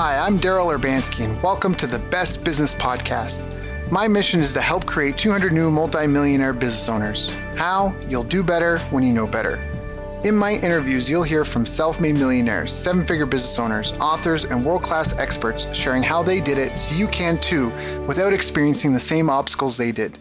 Hi, I'm Daryl Urbanski, and welcome to the Best Business Podcast. My mission is to help create 200 new multi-millionaire business owners. How? You'll do better when you know better. In my interviews, you'll hear from self-made millionaires, seven-figure business owners, authors, and world-class experts sharing how they did it so you can too without experiencing the same obstacles they did.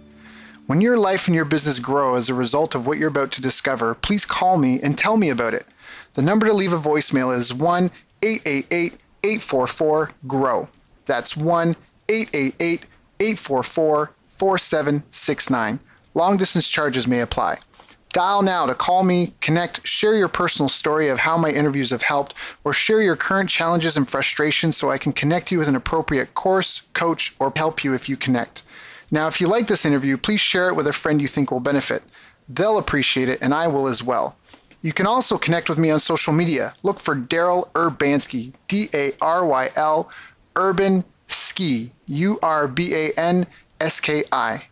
When your life and your business grow as a result of what you're about to discover, please call me and tell me about it. The number to leave a voicemail is 1-888-844-GROW. That's 1-888-844-4769. Long distance charges may apply. Dial now to call me, connect, share your personal story of how my interviews have helped, or share your current challenges and frustrations so I can connect you with an appropriate course, coach, or help you if you connect. Now, if you like this interview, please share it with a friend you think will benefit. They'll appreciate it, and I will as well. You can also connect with me on social media. Look for Daryl Urbanski, D-A-R-Y-L, Urban Ski, U-R-B-A-N-S-K-I,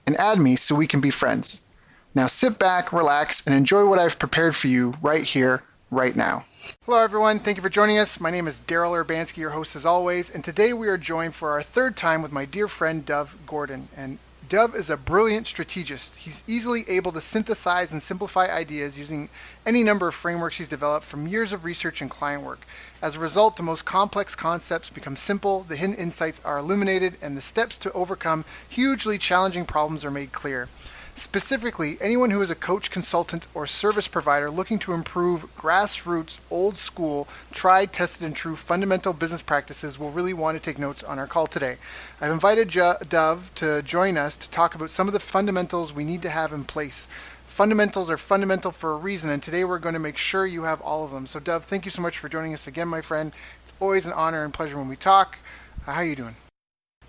and add me so we can be friends. Now sit back, relax, and enjoy what I've prepared for you right here, right now. Hello everyone, thank you for joining us. My name is Daryl Urbanski, your host as always, and today we are joined for our third time with my dear friend Dov Gordon. And Dov is a brilliant strategist. He's easily able to synthesize and simplify ideas using any number of frameworks he's developed from years of research and client work. As a result, the most complex concepts become simple, the hidden insights are illuminated, and the steps to overcome hugely challenging problems are made clear. Specifically, anyone who is a coach, consultant, or service provider looking to improve grassroots, old school, tried, tested, and true fundamental business practices will really want to take notes on our call today. I've invited Dov to join us to talk about some of the fundamentals we need to have in place. Fundamentals are fundamental for a reason, and today we're going to make sure you have all of them. So Dov, thank you so much for joining us again, my friend. It's always an honor and pleasure when we talk. How are you doing?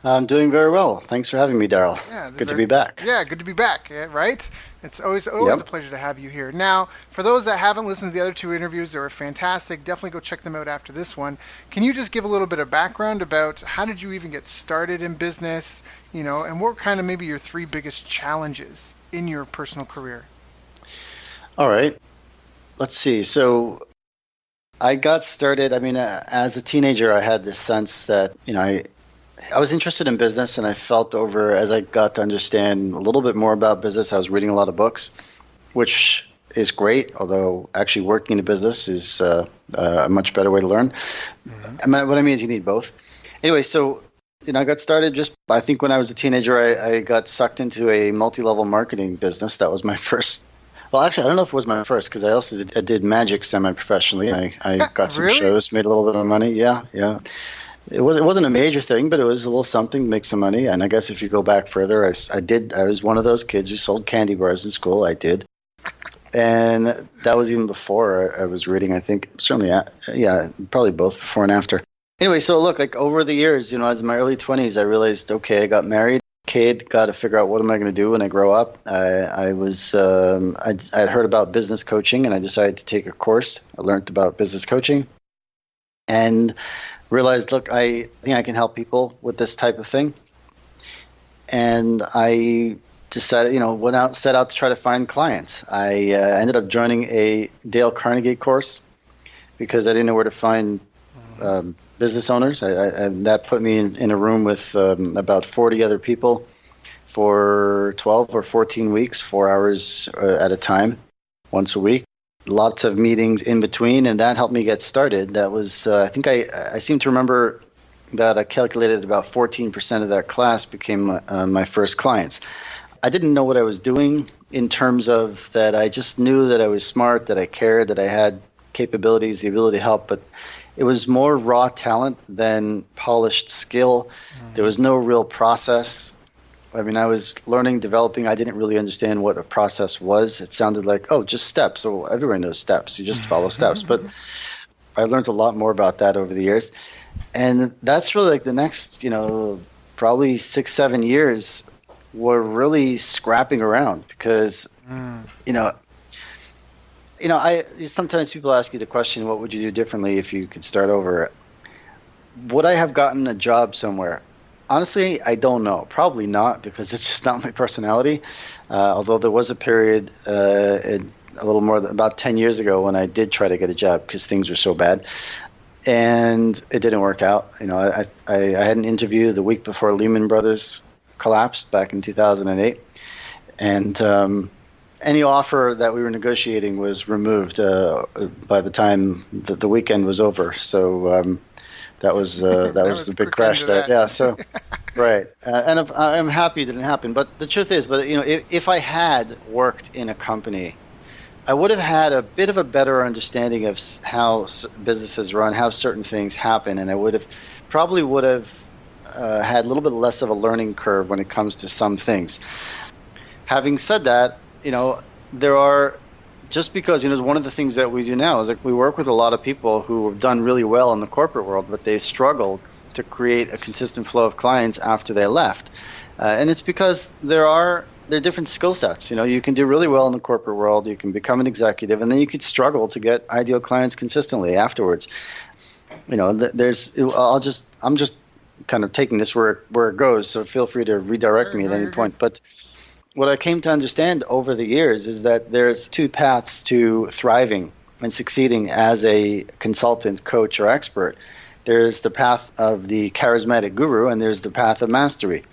I'm doing very well. Thanks for having me, Daryl. Yeah, good to be back. Yeah, good to be back, right? It's always a pleasure to have you here. Now, for those that haven't listened to the other two interviews, they were fantastic. Definitely go check them out after this one. Can you just give a little bit of background about how did you even get started in business, and what kind of maybe your three biggest challenges in your personal career? All right. Let's see. So I got started, as a teenager, I had this sense that, I was interested in business, and I felt as I got to understand a little bit more about business, I was reading a lot of books, which is great, although actually working in a business is a much better way to learn. Mm-hmm. What I mean is you need both. Anyway, so I got started I think when I was a teenager, I got sucked into a multi-level marketing business. That was my first. Well, actually, I don't know if it was my first, because I also did magic semi-professionally. I got some Really? shows, made a little bit of money. Yeah. It wasn't a major thing, but it was a little something to make some money. And I guess if you go back further, I was one of those kids who sold candy bars in school. I did. And that was even before I was reading, I think. Certainly, probably both before and after. Anyway, so look, like over the years, as in my early 20s, I realized, okay, I got married. Kid, got to figure out what am I going to do when I grow up. I'd heard about business coaching, and I decided to take a course. I learned about business coaching. And realized, look, I think I can help people with this type of thing. And I decided, set out to try to find clients. I ended up joining a Dale Carnegie course because I didn't know where to find business owners. And that put me in a room with about 40 other people for 12 or 14 weeks, 4 hours at a time, once a week. Lots of meetings in between, and that helped me get started. That was, I think I seem to remember that I calculated about 14% of that class became my first clients. I didn't know what I was doing in terms of that. I just knew that I was smart, that I cared, that I had capabilities, the ability to help, but it was more raw talent than polished skill. Mm-hmm. There was no real process. I was learning, developing. I didn't really understand what a process was. It sounded like, just steps. So everyone knows steps. You just follow steps. But I learned a lot more about that over the years. And that's really like the next, probably 6-7 years were really scrapping around because, sometimes people ask you the question, what would you do differently if you could start over? Would I have gotten a job somewhere? Honestly, I don't know. Probably not, because it's just not my personality. Although there was a period a little more than about 10 years ago when I did try to get a job because things were so bad. and it didn't work out. I had an interview the week before Lehman Brothers collapsed back in 2008, and any offer that we were negotiating was removed by the time the weekend was over. So that was the big crash there. Yeah. So right, and I'm happy it didn't happen. But the truth is, if I had worked in a company, I would have had a bit of a better understanding of how businesses run, how certain things happen, and I probably would have had a little bit less of a learning curve when it comes to some things. Having said that, there are, just because, one of the things that we do now is we work with a lot of people who have done really well in the corporate world, but they struggled to create a consistent flow of clients after they left. And it's because there are different skill sets. You can do really well in the corporate world, you can become an executive, and then you could struggle to get ideal clients consistently afterwards. I'm just kind of taking this where it goes, so feel free to redirect me at any point. But what I came to understand over the years is that there's two paths to thriving and succeeding as a consultant, coach, or expert. There's the path of the charismatic guru, and there's the path of mastery.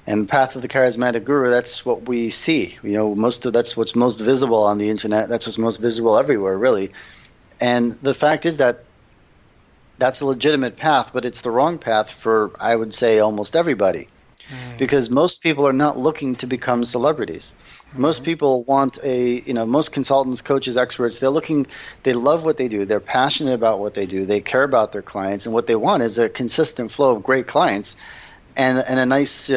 And the path of the charismatic guru, that's what we see. That's what's most visible on the internet. That's what's most visible everywhere, really. And the fact is that that's a legitimate path, but it's the wrong path for, I would say, almost everybody. Because most people are not looking to become celebrities. Most people want most consultants, coaches, experts, they love what they do. They're passionate about what they do. They care about their clients. And what they want is a consistent flow of great clients and a nice,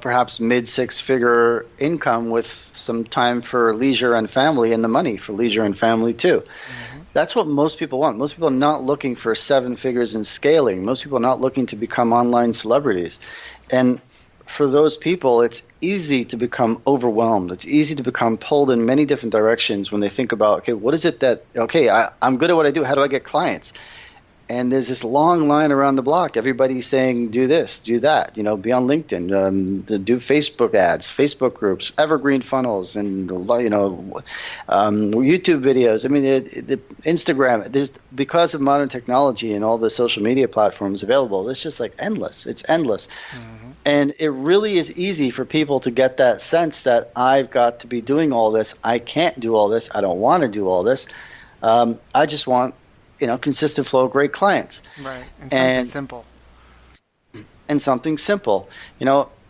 perhaps mid-six-figure income with some time for leisure and family, and the money for leisure and family too. That's what most people want. Most people are not looking for 7 figures in scaling. Most people are not looking to become online celebrities. And for those people, it's easy to become overwhelmed. It's easy to become pulled in many different directions when they think about, okay, what is it that, I'm good at what I do. How do I get clients? And there's this long line around the block. Everybody's saying, do this, do that, be on LinkedIn, do Facebook ads, Facebook groups, evergreen funnels, and, YouTube videos. I mean, Instagram, because of modern technology and all the social media platforms available, it's just like endless. It's endless. And it really is easy for people to get that sense that I've got to be doing all this. I can't do all this. I don't want to do all this. I just want, consistent flow of great clients. Right. And simple. And something simple.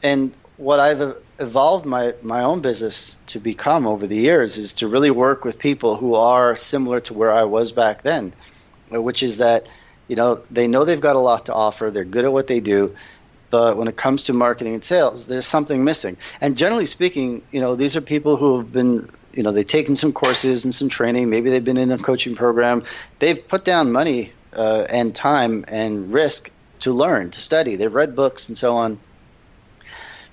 And what I've evolved my own business to become over the years is to really work with people who are similar to where I was back then, which is that, they know they've got a lot to offer. They're good at what they do. But when it comes to marketing and sales, there's something missing. And generally speaking, these are people who have been, they've taken some courses and some training. Maybe they've been in a coaching program. They've put down money and time and risk to learn, to study. They've read books and so on.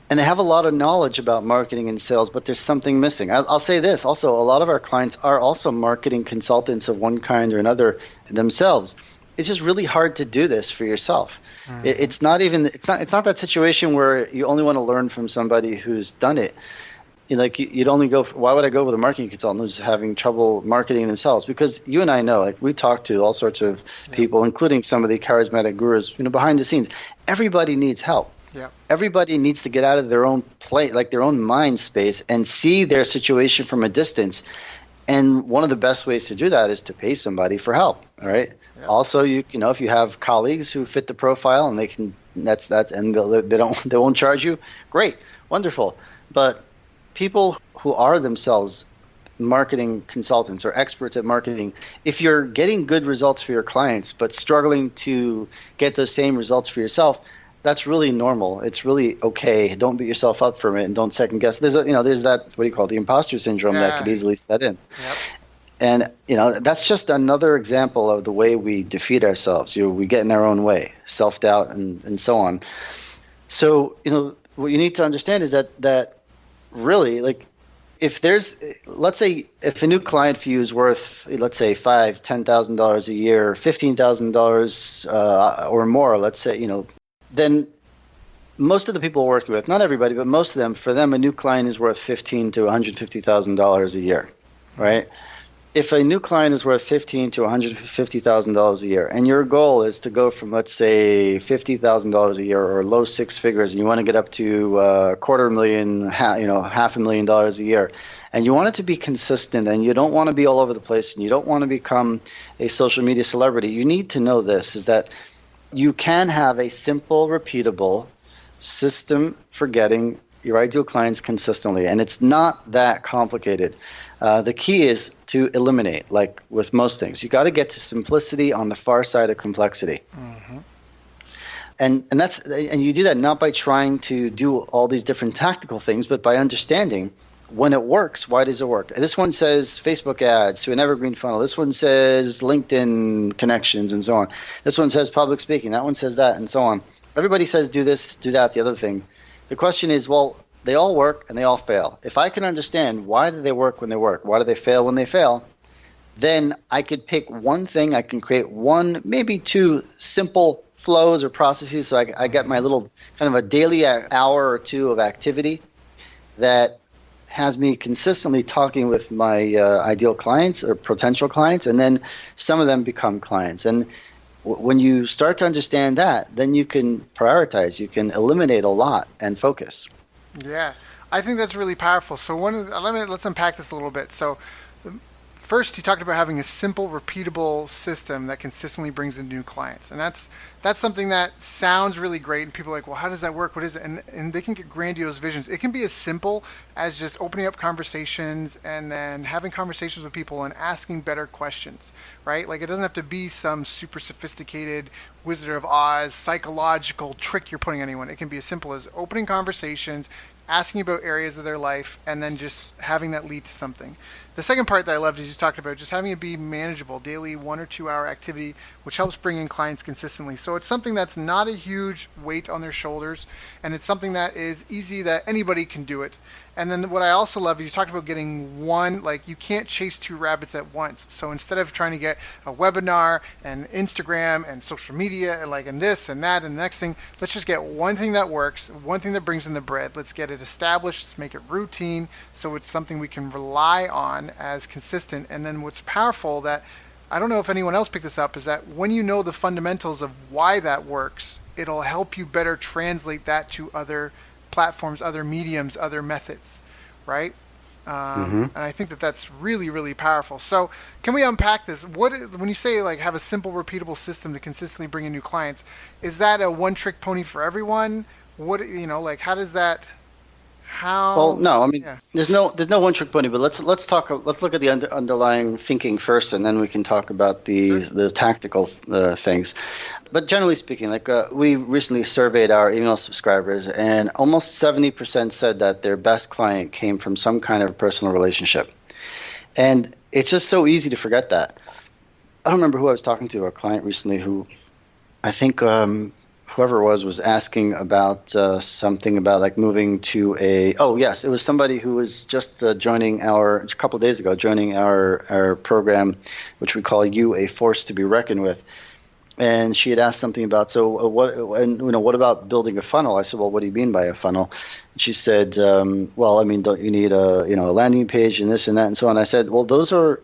And they have a lot of knowledge about marketing and sales, but there's something missing. I'll say this also, a lot of our clients are also marketing consultants of one kind or another themselves. It's just really hard to do this for yourself. It's not that situation where you only want to learn from somebody who's done it. You'd only go. Why would I go with a marketing consultant who's having trouble marketing themselves? Because you and I know, we talk to all sorts of people, including some of the charismatic gurus, behind the scenes. Everybody needs help. Yeah. Everybody needs to get out of their own their own mind space, and see their situation from a distance. And one of the best ways to do that is to pay somebody for help. All right. Yeah. Also, if you have colleagues who fit the profile and they can, and they won't charge you, great, wonderful. But people who are themselves marketing consultants or experts at marketing, if you're getting good results for your clients but struggling to get those same results for yourself, that's really normal. It's really okay. Don't beat yourself up for it, and don't second guess. There's that, what do you call it, the imposter syndrome that could easily set in. Yep. And that's just another example of the way we defeat ourselves. We get in our own way, self-doubt and so on. So what you need to understand is that really, if there's, let's say, if a new client for you is worth, let's say, $5,000-$10,000 a year, $15,000 or more, let's say, then most of the people we're working with, not everybody, but most of them, for them, a new client is worth $15,000 to $150,000 a year, right? if a new client is worth $15,000 to $150,000 a year, and your goal is to go from, let's say, $50,000 a year or low six figures, and you want to get up to $250,000, $500,000 a year, and you want it to be consistent, and you don't want to be all over the place, and you don't want to become a social media celebrity, you need to know this: is that you can have a simple, repeatable system for getting your ideal clients consistently, and it's not that complicated. The key is to eliminate, like with most things. You got to get to simplicity on the far side of complexity. Mm-hmm. And you do that not by trying to do all these different tactical things, but by understanding when it works, why does it work? This one says Facebook ads to an evergreen funnel. This one says LinkedIn connections and so on. This one says public speaking. That one says that and so on. Everybody says do this, do that, the other thing. The question is, well, they all work and they all fail. If I can understand why do they work when they work, why do they fail when they fail, then I could pick one thing. I can create one, maybe two simple flows or processes. So I get my little kind of a daily hour or two of activity that has me consistently talking with my ideal clients or potential clients, and then some of them become clients. And when you start to understand that, then you can prioritize, you can eliminate a lot and focus. Yeah, I think that's really powerful. So let's unpack this a little bit. So first, you talked about having a simple, repeatable system that consistently brings in new clients, and that's something that sounds really great. And people are like, well, how does that work? What is it? And they can get grandiose visions. It can be as simple as just opening up conversations and then having conversations with people and asking better questions, right? Like, it doesn't have to be some super sophisticated Wizard of Oz psychological trick you're putting anyone. It can be as simple as opening conversations, asking about areas of their life, and then just having that lead to something. The second part that I loved is you talked about just having it be manageable, daily 1 or 2 hour activity, which helps bring in clients consistently. So it's something that's not a huge weight on their shoulders, and it's something that is easy, that anybody can do it. And then what I also love is you talked about getting one, like, you can't chase 2 rabbits at once. So instead of trying to get a webinar and Instagram and social media and this and that and the next thing, let's just get one thing that works, one thing that brings in the bread. Let's get it established, let's make it routine, so it's something we can rely on as consistent. And then what's powerful, that I don't know if anyone else picked this up, is that when you know the fundamentals of why that works, it'll help you better translate that to other platforms, other mediums, other methods, right? And I think that that's really, really powerful. So can we unpack this? When you say like have a simple, repeatable system to consistently bring in new clients, is that a one-trick pony for everyone? How does that? Well, no, I mean, there's no one-trick pony. But let's look at the underlying thinking first, and then we can talk about the tactical things. But generally speaking, we recently surveyed our email subscribers, and almost 70% said that their best client came from some kind of personal relationship. And it's just so easy to forget that. I don't remember who I was talking to, a client recently who, I think whoever it was asking about something about like moving to it was somebody who was just a couple of days ago, joining our program, which we call You a Force to be Reckoned With. And she had asked something about, what about building a funnel? I said, well, what do you mean by a funnel? And she said, well, I mean, don't you need a landing page and this and that and so on? I said, well, those are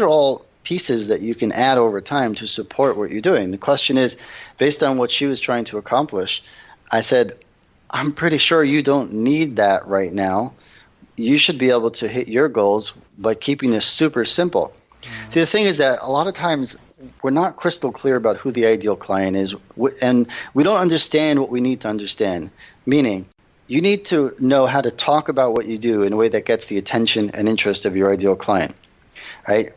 all pieces that you can add over time to support what you're doing. The question is, based on what she was trying to accomplish, I said, I'm pretty sure you don't need that right now. You should be able to hit your goals by keeping this super simple. Mm-hmm. See, the thing is that a lot of times we're not crystal clear about who the ideal client is, and we don't understand what we need to understand. Meaning, you need to know how to talk about what you do in a way that gets the attention and interest of your ideal client, right?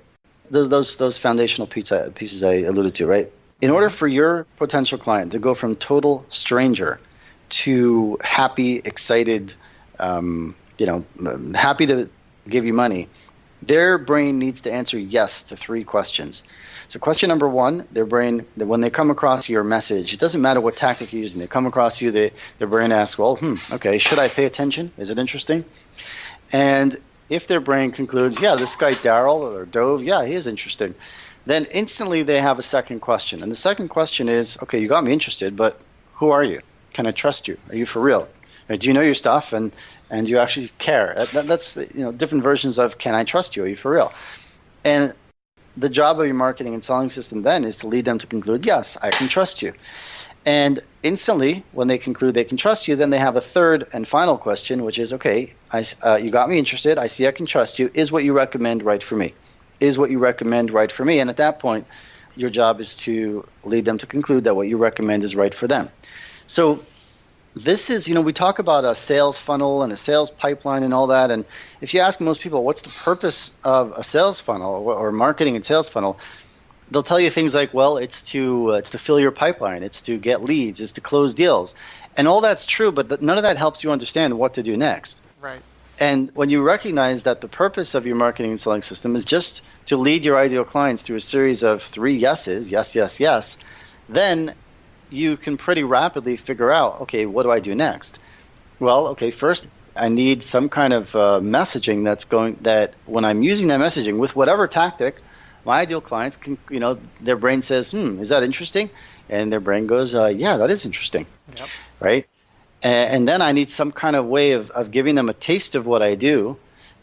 Those foundational pieces I alluded to, right? In order for your potential client to go from total stranger to happy, excited, happy to give you money, their brain needs to answer yes to 3 questions. So question number 1, their brain, when they come across your message, it doesn't matter what tactic you're using, they come across you, their brain asks, well, okay, should I pay attention? Is it interesting? And if their brain concludes, yeah, this guy Daryl or Dov, yeah, he is interesting, then instantly they have a second question. And the second question is, okay, you got me interested, but who are you? Can I trust you? Are you for real? Do you know your stuff and do you actually care? That's different versions of can I trust you? Are you for real? And the job of your marketing and selling system then is to lead them to conclude, yes, I can trust you. And instantly, when they conclude they can trust you, then they have a third and final question, which is, okay, you got me interested. I see I can trust you. Is what you recommend right for me? Is what you recommend right for me? And at that point, your job is to lead them to conclude that what you recommend is right for them. So this is, we talk about a sales funnel and a sales pipeline and all that. And if you ask most people, what's the purpose of a sales funnel or marketing and sales funnel? They'll tell you things like, well, it's to fill your pipeline, it's to get leads, it's to close deals. And all that's true, but none of that helps you understand what to do next. Right. And when you recognize that the purpose of your marketing and selling system is just to lead your ideal clients through a series of 3 yeses, yes, yes, yes, then you can pretty rapidly figure out, okay, what do I do next? Well, okay, first I need some kind of messaging that when I'm using that messaging with whatever tactic, my ideal clients can, their brain says, is that interesting? And their brain goes, yeah, that is interesting. Yep. Right? And then I need some kind of way of giving them a taste of what I do,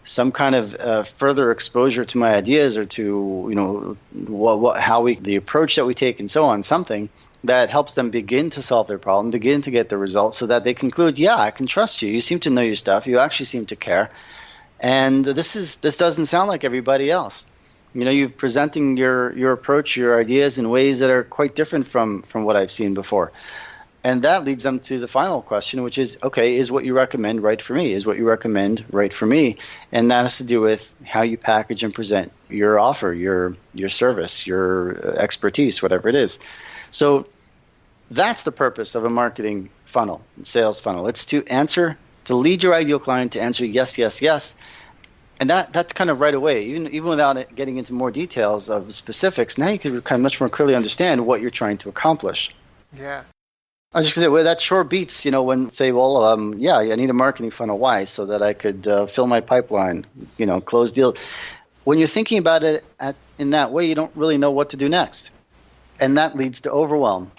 some kind of further exposure to my ideas or to, the approach that we take and so on, something that helps them begin to solve their problem, begin to get the results so that they conclude, yeah, I can trust you. You seem to know your stuff. You actually seem to care. And this doesn't sound like everybody else. You're presenting your approach, your ideas in ways that are quite different from what I've seen before. And that leads them to the final question, which is, okay, is what you recommend right for me? Is what you recommend right for me? And that has to do with how you package and present your offer, your service, your expertise, whatever it is. So that's the purpose of a marketing funnel, sales funnel. It's to lead your ideal client to answer yes, yes, yes. And that kind of right away, even without getting into more details of the specifics, now you can kind of much more clearly understand what you're trying to accomplish. Yeah. I was just going to say, well, that sure beats, when say, well, I need a marketing funnel. Why? So that I could fill my pipeline, close deals. When you're thinking about it in that way, you don't really know what to do next. And that leads to overwhelm.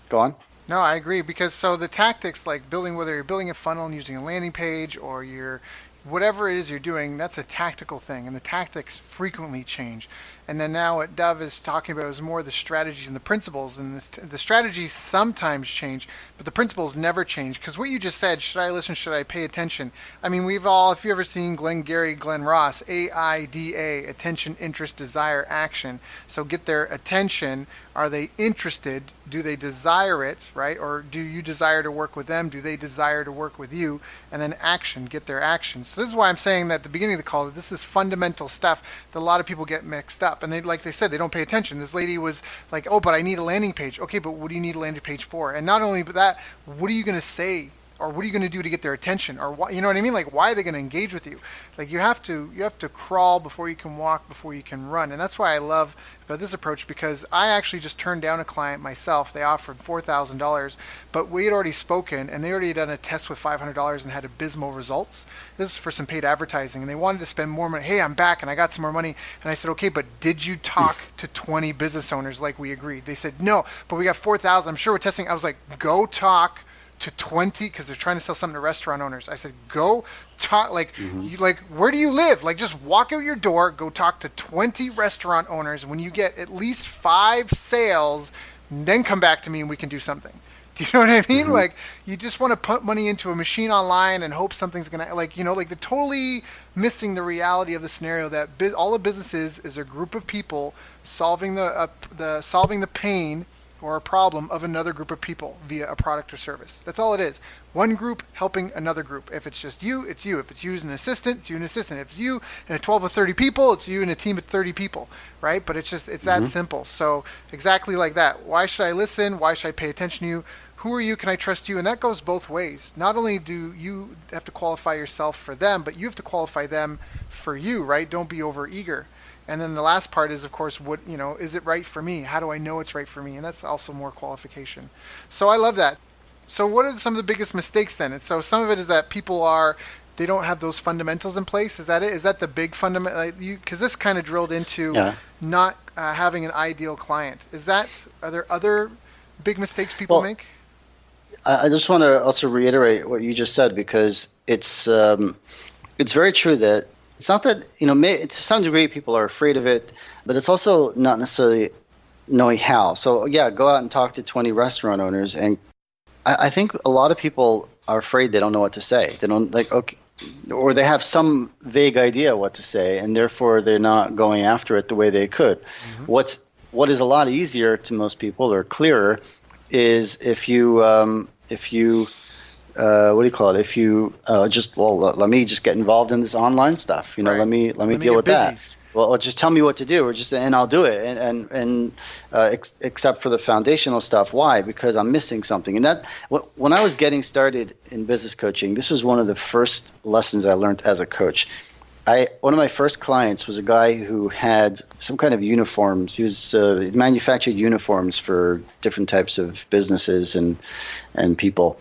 Go on. No, I agree, because so the tactics like whether you're building a funnel and using a landing page or whatever it is you're doing, that's a tactical thing, and the tactics frequently change. And then now what Dov is talking about is more the strategies and the principles, and the strategies sometimes change, but the principles never change. Because what you just said, should I listen, should I pay attention? I mean, if you ever seen Glenn Ross, AIDA, attention, interest, desire, action. So get their attention. Are they interested? Do they desire it, right? Or do you desire to work with them? Do they desire to work with you? And then action, get their action. So this is why I'm saying that at the beginning of the call that this is fundamental stuff that a lot of people get mixed up. And like they said, they don't pay attention. This lady was like, oh, but I need a landing page. Okay, but what do you need a landing page for? And not only that, what are you going to say? Or what are you going to do to get their attention? Or what, you know what I mean? Like, why are they going to engage with you? Like, you have to crawl before you can walk, before you can run. And that's why I love about this approach, because I actually just turned down a client myself. They offered $4,000, but we had already spoken, and they already done a test with $500 and had abysmal results. This is for some paid advertising, and they wanted to spend more money. Hey, I'm back, and I got some more money. And I said, okay, but did you talk to 20 business owners like we agreed? They said, no, but we got 4,000. I'm sure we're testing. I was like, go talk to 20, because they're trying to sell something to restaurant owners. I said, go talk, where do you live? Like, just walk out your door, go talk to 20 restaurant owners. When you get at least 5 sales, then come back to me and we can do something. Do you know what I mean? Like, you just want to put money into a machine online and hope something's going to, they're totally missing the reality of the scenario that all a business is a group of people solving the pain or a problem of another group of people via a product or service. That's all it is. One group helping another group. If it's just you, it's you. If it's you as an assistant, it's you and an assistant. If it's you and a 12 or 30 people, it's you and a team of 30 people, right? But it's that simple. So exactly like that. Why should I listen? Why should I pay attention to you? Who are you? Can I trust you? And that goes both ways. Not only do you have to qualify yourself for them, but you have to qualify them for you, right? Don't be over eager. And then the last part is, of course, is it right for me? How do I know it's right for me? And that's also more qualification. So I love that. So what are some of the biggest mistakes then? And so some of it is that they don't have those fundamentals in place. Is that it? Is that the big fundamental? Because this kind of drilled into not having an ideal client. Are there other big mistakes people make? I just want to also reiterate what you just said, because it's very true that It's not that, to some degree people are afraid of it, but it's also not necessarily knowing how. So yeah, go out and talk to 20 restaurant owners, and I think a lot of people are afraid they don't know what to say. They don't okay, or they have some vague idea what to say, and therefore they're not going after it the way they could. Mm-hmm. What is a lot easier to most people, or clearer, is if you what do you call it? If you let me just get involved in this online stuff. Right. Let me Let me deal get with busy. that. Well, just tell me what to do, and I'll do it. And except for the foundational stuff. Why? Because I'm missing something. And that when I was getting started in business coaching, this was one of the first lessons I learned as a coach. One of my first clients was a guy who had some kind of uniforms. He manufactured uniforms for different types of businesses and people.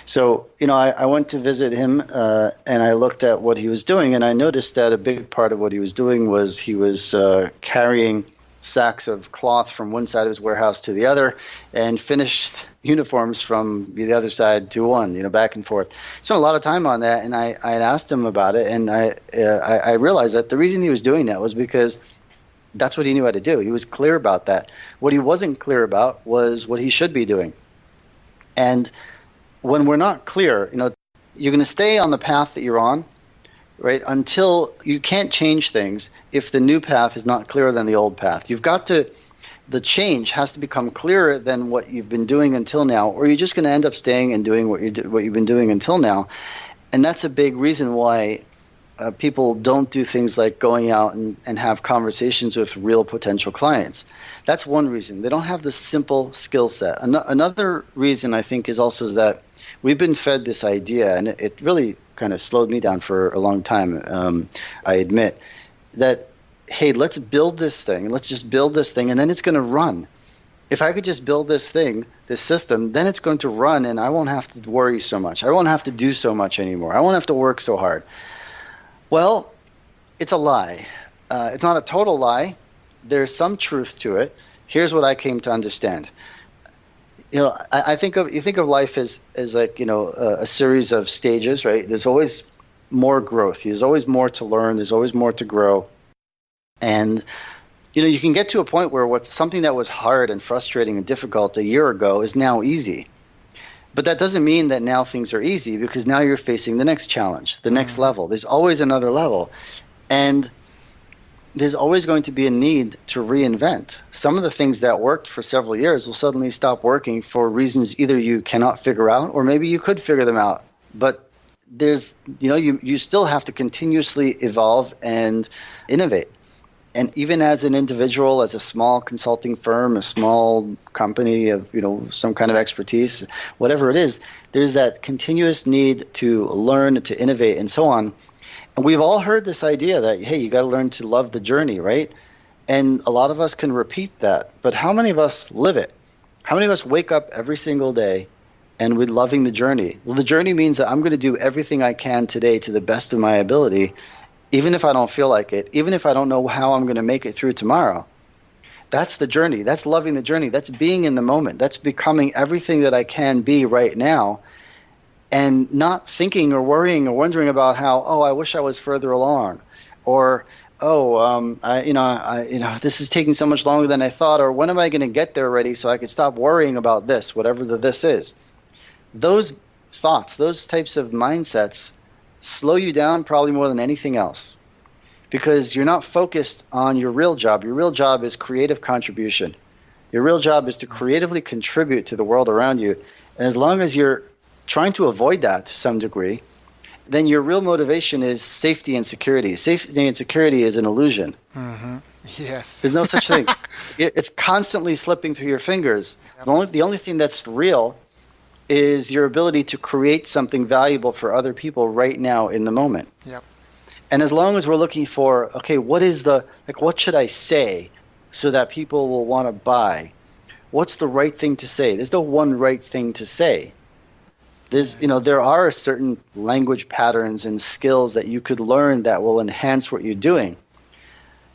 So, I went to visit him and I looked at what he was doing, and I noticed that a big part of what he was doing was he was carrying sacks of cloth from one side of his warehouse to the other and finished uniforms from the other side to one, back and forth. Spent a lot of time on that, and I had asked him about it, and I realized that the reason he was doing that was because that's what he knew how to do. He was clear about that. What he wasn't clear about was what he should be doing. And when we're not clear, you're going to stay on the path that you're on, right? Until you can't change things if the new path is not clearer than the old path. The change has to become clearer than what you've been doing until now, or you're just going to end up staying and doing what you've been doing until now. And that's a big reason why people don't do things like going out and have conversations with real potential clients. That's one reason. They don't have the simple skill set. Another reason I think is also that we've been fed this idea, and it really kind of slowed me down for a long time, I admit, that, hey, let's build this thing. Let's just build this thing, and then it's going to run. If I could just build this thing, this system, then it's going to run, and I won't have to worry so much. I won't have to do so much anymore. I won't have to work so hard. Well, it's a lie. It's not a total lie. There's some truth to it. Here's what I came to understand. I think of life as like, a series of stages, right? There's always more growth. There's always more to learn. There's always more to grow. And, you can get to a point where something that was hard and frustrating and difficult a year ago is now easy. But that doesn't mean that now things are easy, because now you're facing the next challenge, the next level. There's always another level. And there's always going to be a need to reinvent. Some of the things that worked for several years will suddenly stop working for reasons either you cannot figure out, or maybe you could figure them out. But there's, you still have to continuously evolve and innovate. And even as an individual, as a small consulting firm, a small company of, some kind of expertise, whatever it is, there's that continuous need to learn, to innovate, and so on. And we've all heard this idea that, hey, you got to learn to love the journey, right? And a lot of us can repeat that. But how many of us live it? How many of us wake up every single day and we're loving the journey? Well, the journey means that I'm going to do everything I can today to the best of my ability, even if I don't feel like it, even if I don't know how I'm going to make it through tomorrow. That's the journey. That's loving the journey. That's being in the moment. That's becoming everything that I can be right now, and not thinking or worrying or wondering about how, I wish I was further along, or this is taking so much longer than I thought, or when am I going to get there already so I could stop worrying about this, whatever this is. Those thoughts, those types of mindsets slow you down probably more than anything else, because you're not focused on your real job. Your real job is creative contribution. Your real job is to creatively contribute to the world around you. And as long as you're trying to avoid that to some degree, then your real motivation is safety and security. Safety and security is an illusion. Mm-hmm. Yes. There's no such thing. It's constantly slipping through your fingers. Yep. The only thing that's real is your ability to create something valuable for other people right now in the moment. Yep. And as long as we're looking for, okay, what should I say so that people will want to buy? What's the right thing to say? There's no one right thing to say. There are certain language patterns and skills that you could learn that will enhance what you're doing.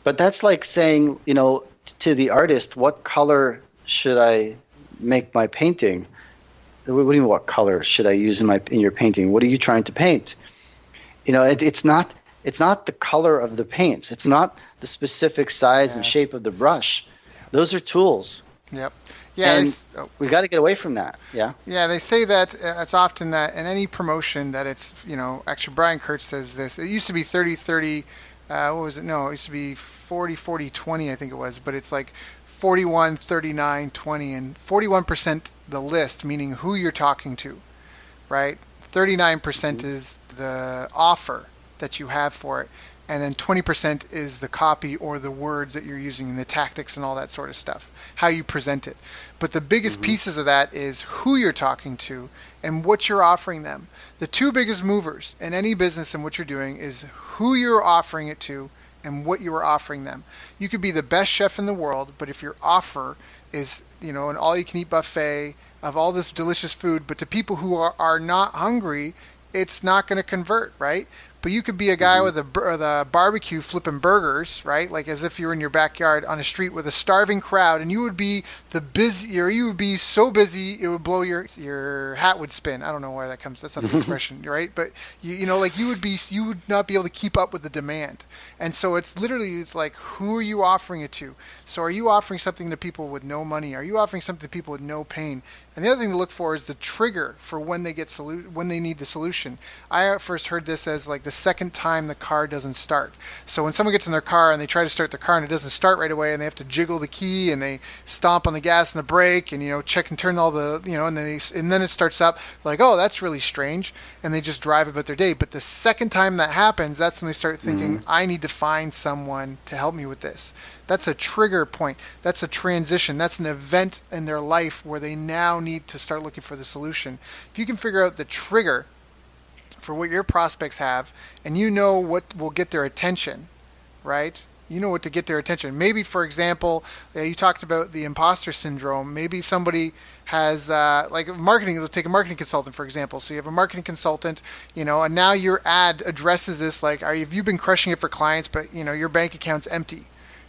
But that's like saying, to the artist, what color should I make my painting? What do you mean, what color should I use in your painting? What are you trying to paint? It's not It's not the color of the paints. It's not the specific size and Yeah. shape of the brush. Those are tools. Yep. Yeah. And we got to get away from that. Yeah. Yeah, they say that it's often that in any promotion that it's, actually Brian Kurtz says this. It used to be 30-30, what was it? No, it used to be 40-40-20, I think it was, but it's like 41-39-20, and 41% the list, meaning who you're talking to, right? 39% is the offer that you have for it, and then 20% is the copy or the words that you're using and the tactics and all that sort of stuff, how you present it. But the biggest pieces of that is who you're talking to and what you're offering them. The two biggest movers in any business and what you're doing is who you're offering it to and what you are offering them. You could be the best chef in the world, but if your offer is, an all-you-can-eat buffet of all this delicious food, but to people who are not hungry, it's not going to convert, right? But you could be a guy with a barbecue flipping burgers, right? Like as if you're in your backyard on a street with a starving crowd, and you would be you would be so busy it would blow your hat would spin. I don't know where that comes. That's not the expression, right? But you would not be able to keep up with the demand. And so it's like, who are you offering it to? So are you offering something to people with no money? Are you offering something to people with no pain? And the other thing to look for is the trigger for when they when they need the solution. I first heard this as like the second time the car doesn't start. So when someone gets in their car and they try to start the car and it doesn't start right away, and they have to jiggle the key and they stomp on the gas and the brake and check and turn all the and then it starts up, like, oh, that's really strange, and they just drive about their day. But the second time that happens, that's when they start thinking, I need to find someone to help me with this. That's a trigger point. That's a transition. That's an event in their life where they now need to start looking for the solution. If you can figure out the trigger for what your prospects have, and what will get their attention, right? You know what to get their attention. Maybe, for example, you talked about the imposter syndrome. Maybe somebody has, like marketing, let's take a marketing consultant, for example. So you have a marketing consultant, and now your ad addresses this, like, have you been crushing it for clients, but, your bank account's empty?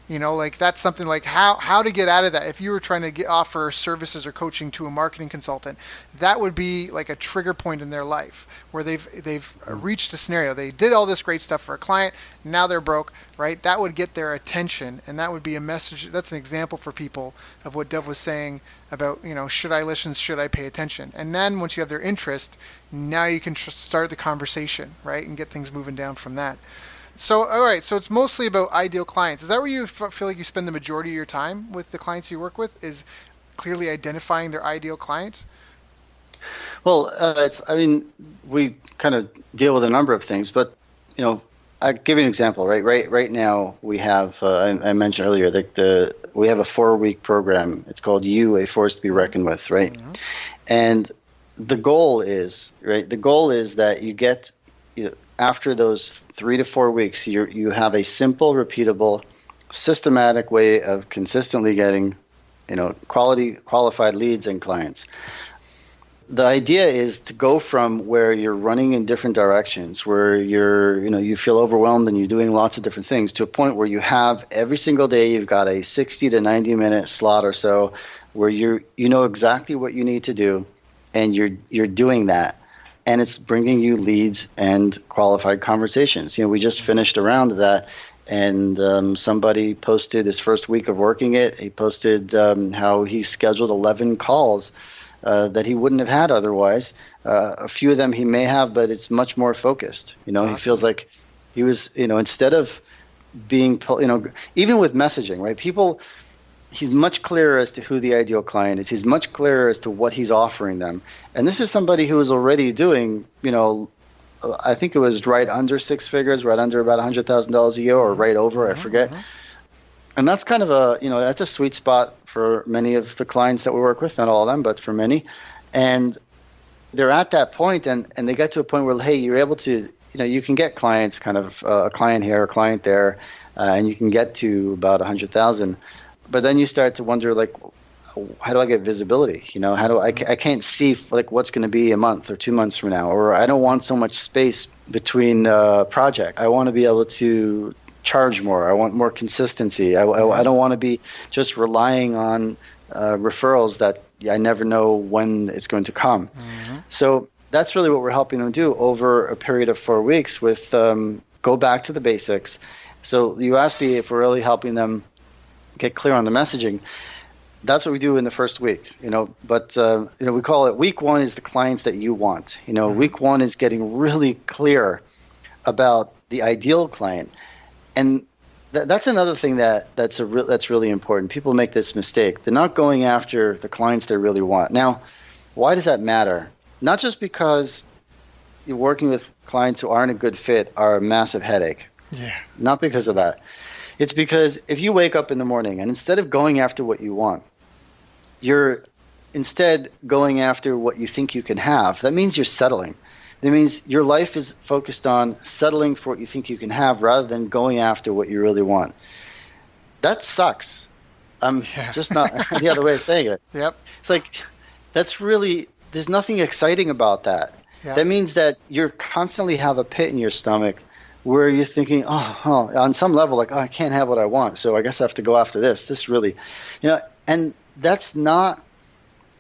Like that's something like how to get out of that. If you were trying to offer services or coaching to a marketing consultant, that would be like a trigger point in their life where they've reached a scenario. They did all this great stuff for a client. Now they're broke, right? That would get their attention, and that would be a message. That's an example for people of what Dov was saying about, should I listen? Should I pay attention? And then once you have their interest, now you can start the conversation, right? And get things moving down from that. So, all right, so it's mostly about ideal clients. Is that where you feel like you spend the majority of your time with the clients you work with, is clearly identifying their ideal client? Well, we kind of deal with a number of things, but, I'll give you an example, right? Right now we have, I mentioned earlier, that we have a 4-week program. It's called You, A Force to Be Reckoned With, right? Mm-hmm. And the goal is that you get, after those 3 to 4 weeks, you have a simple, repeatable, systematic way of consistently getting, qualified leads and clients. The idea is to go from where you're running in different directions, where you feel overwhelmed and you're doing lots of different things, to a point where you have every single day you've got a 60 to 90 minute slot or so where you know exactly what you need to do, and you're doing that. And it's bringing you leads and qualified conversations. We just finished a round of that, and somebody posted his first week of working it. He posted how he scheduled 11 calls that he wouldn't have had otherwise. A few of them he may have, but it's much more focused. Awesome. He feels like he was, instead of being, even with messaging, right? He's much clearer as to who the ideal client is. He's much clearer as to what he's offering them. And this is somebody who is already doing, I think it was right under 6 figures, right under about $100,000 a year, or right over, I forget. And that's kind of that's a sweet spot for many of the clients that we work with, not all of them, but for many. And they're at that point, and they get to a point where, hey, you're able to, you can get clients, kind of a client here, a client there, and you can get to about 100,000. But then you start to wonder, like, how do I get visibility? How do I can't see like what's going to be a month or 2 months from now, or I don't want so much space between project. I want to be able to charge more. I want more consistency. I don't want to be just relying on referrals that I never know when it's going to come. Mm-hmm. So that's really what we're helping them do over a period of 4 weeks, with go back to the basics. So you asked me if we're really helping them get clear on the messaging. That's what we do in the first week, but we call it week 1 is the clients that you want. Week 1 is getting really clear about the ideal client. And that's another thing that's really important. People make this mistake. They're not going after the clients they really want. Now, why does that matter? Not just because you're working with clients who aren't a good fit are a massive headache. Yeah. Not because of that. It's because if you wake up in the morning and instead of going after what you want, you're instead going after what you think you can have, that means you're settling. That means your life is focused on settling for what you think you can have rather than going after what you really want. That sucks. Just not the other way of saying it. Yep. It's like, there's nothing exciting about that. Yep. That means that you constantly have a pit in your stomach where you're thinking, on some level, like, I can't have what I want, so I guess I have to go after this. This really, and that just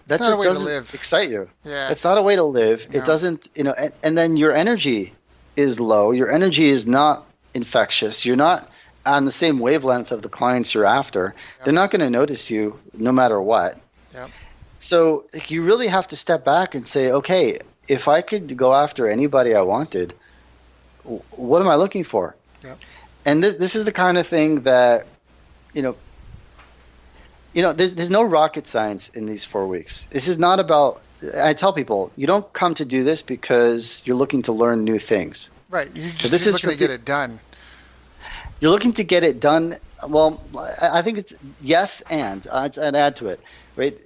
doesn't excite you. Yeah. It's not a way to live. No. It doesn't, and then your energy is low. Your energy is not infectious. You're not on the same wavelength of the clients you're after. Yep. They're not going to notice you no matter what. Yep. So you really have to step back and say, okay, if I could go after anybody I wanted, what am I looking for? Yep. And this is the kind of thing that, there's no rocket science in these 4 weeks. This is not about, I tell people, you don't come to do this because you're looking to learn new things. Right. You're just looking to get it done. You're looking to get it done. Well, I think it's yes, and I'd add to it, right?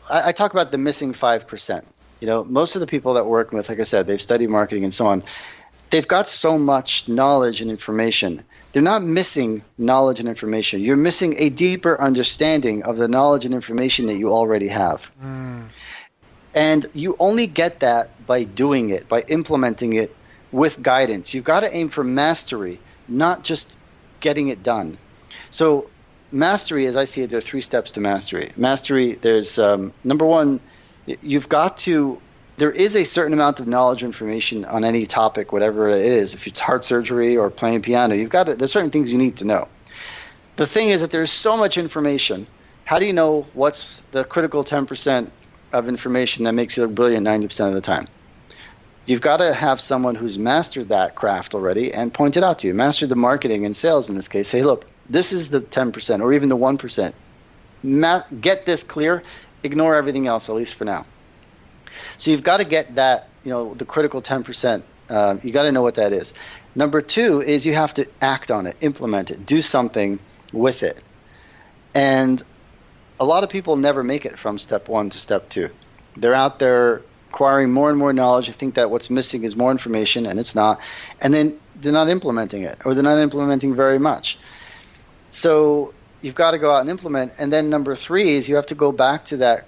I talk about the missing 5%. Most of the people that work with, like I said, they've studied marketing and so on. They've got so much knowledge and information. They're not missing knowledge and information. You're missing a deeper understanding of the knowledge and information that you already have. And you only get that by doing it, by implementing it with guidance. You've got to aim for mastery, not just getting it done. So mastery, as I see it, there are 3 steps to mastery. Mastery, there's number 1, there is a certain amount of knowledge or information on any topic, whatever it is. If it's heart surgery or playing piano, there's certain things you need to know. The thing is that there's so much information. How do you know what's the critical 10% of information that makes you look brilliant 90% of the time? You've got to have someone who's mastered that craft already and point it out to you. Mastered the marketing and sales in this case. Say, look, this is the 10% or even the 1%. Get this clear. Ignore everything else, at least for now. So you've got to get that, the critical 10%. You got to know what that is. Number 2 is you have to act on it, implement it, do something with it. And a lot of people never make it from step 1 to step 2. They're out there acquiring more and more knowledge. I think that what's missing is more information, and it's not. And then they're not implementing it, or they're not implementing very much. So you've got to go out and implement. And then number 3 is you have to go back to that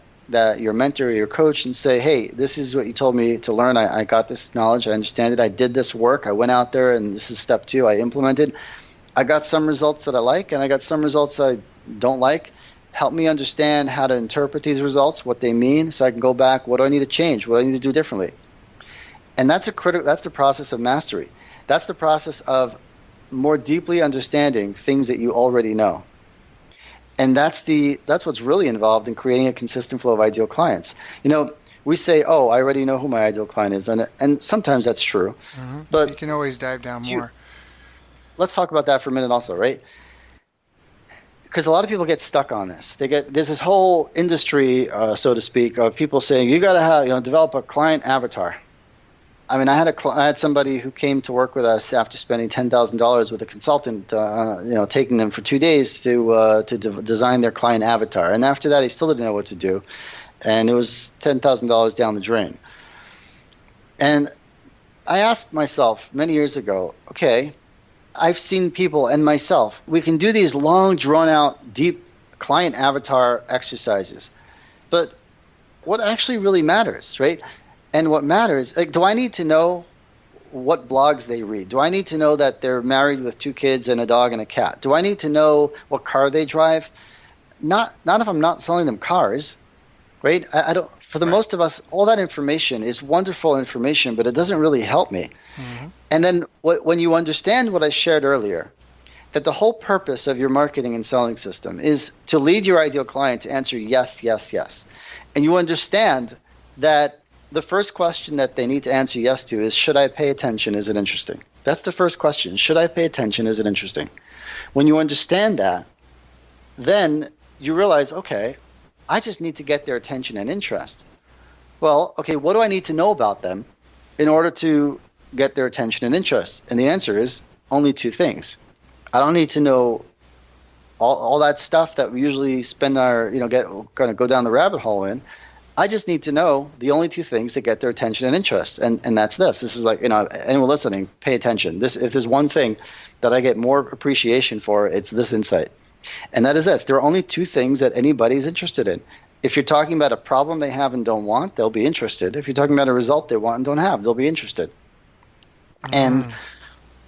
your mentor or your coach and say, hey, this is what you told me to learn. I got this knowledge. I understand it. I did this work. I went out there, and this is step 2. I implemented. I got some results that I like, and I got some results that I don't like. Help me understand how to interpret these results, what they mean, so I can go back. What do I need to change? What do I need to do differently? And that's the process of mastery. That's the process of more deeply understanding things that you already know. And that's what's really involved in creating a consistent flow of ideal clients. We say, oh, I already know who my ideal client is, and sometimes that's true. Mm-hmm. But you can always dive down more. Let's talk about that for a minute also, right? Because a lot of people get stuck on this. There's this whole industry, so to speak, of people saying you got to develop a client avatar. I mean, I had somebody who came to work with us after spending $10,000 with a consultant, taking them for 2 days to design their client avatar. And after that, he still didn't know what to do, and it was $10,000 down the drain. And I asked myself many years ago, okay, I've seen people and myself, we can do these long, drawn-out, deep client avatar exercises, but what actually really matters, right? And what matters, do I need to know what blogs they read? Do I need to know that they're married with 2 kids and a dog and a cat? Do I need to know what car they drive? Not if I'm not selling them cars. right? I don't. For the most of us, all that information is wonderful information, but it doesn't really help me. Mm-hmm. And then when you understand what I shared earlier, that the whole purpose of your marketing and selling system is to lead your ideal client to answer yes, yes, yes. And you understand that the first question that they need to answer yes to is, should I pay attention? Is it interesting? That's the first question. Should I pay attention? Is it interesting? When you understand that, then you realize, okay, I just need to get their attention and interest. Well, okay, what do I need to know about them in order to get their attention and interest? And the answer is only two things. I don't need to know all that stuff that we usually spend our, kind of go down the rabbit hole in. I just need to know the only two things that get their attention and interest. And that's this. This is like, anyone listening, pay attention. If there's one thing that I get more appreciation for, it's this insight. And that is this. There are only two things that anybody's interested in. If you're talking about a problem they have and don't want, they'll be interested. If you're talking about a result they want and don't have, they'll be interested. And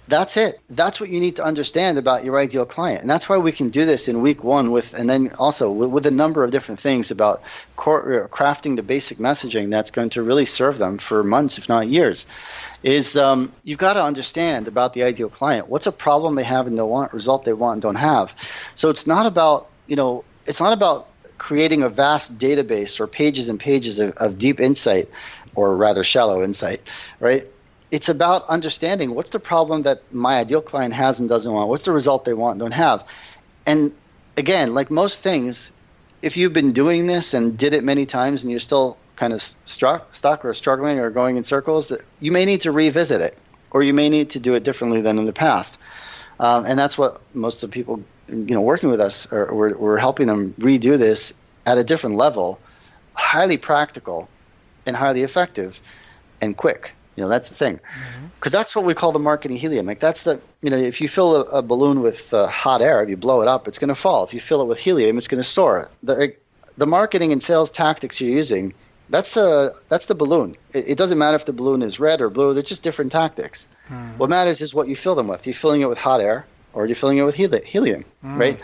that's it. That's what you need to understand about your ideal client. And that's why we can do this in week one and then also with a number of different things about crafting the basic messaging that's going to really serve them for months, if not years. Is you've got to understand about the ideal client. What's a problem they have and don't want, result they want and don't have. So it's not about, creating a vast database or pages and pages of deep insight, or rather shallow insight, right? It's about understanding what's the problem that my ideal client has and doesn't want. What's the result they want and don't have. And again, like most things, if you've been doing this and did it many times and you're still kind of stuck or struggling or going in circles, you may need to revisit it, or you may need to do it differently than in the past. And that's what most of the people, working with us, we're helping them redo this at a different level, highly practical and highly effective and quick. That's the thing. Because that's what we call the marketing helium. Like that's if you fill a balloon with hot air, if you blow it up, it's going to fall. If you fill it with helium, it's going to soar. The marketing and sales tactics you're using, that's the balloon. It doesn't matter if the balloon is red or blue. They're just different tactics. What matters is what you fill them with. You're filling it with hot air, or you're filling it with helium, right?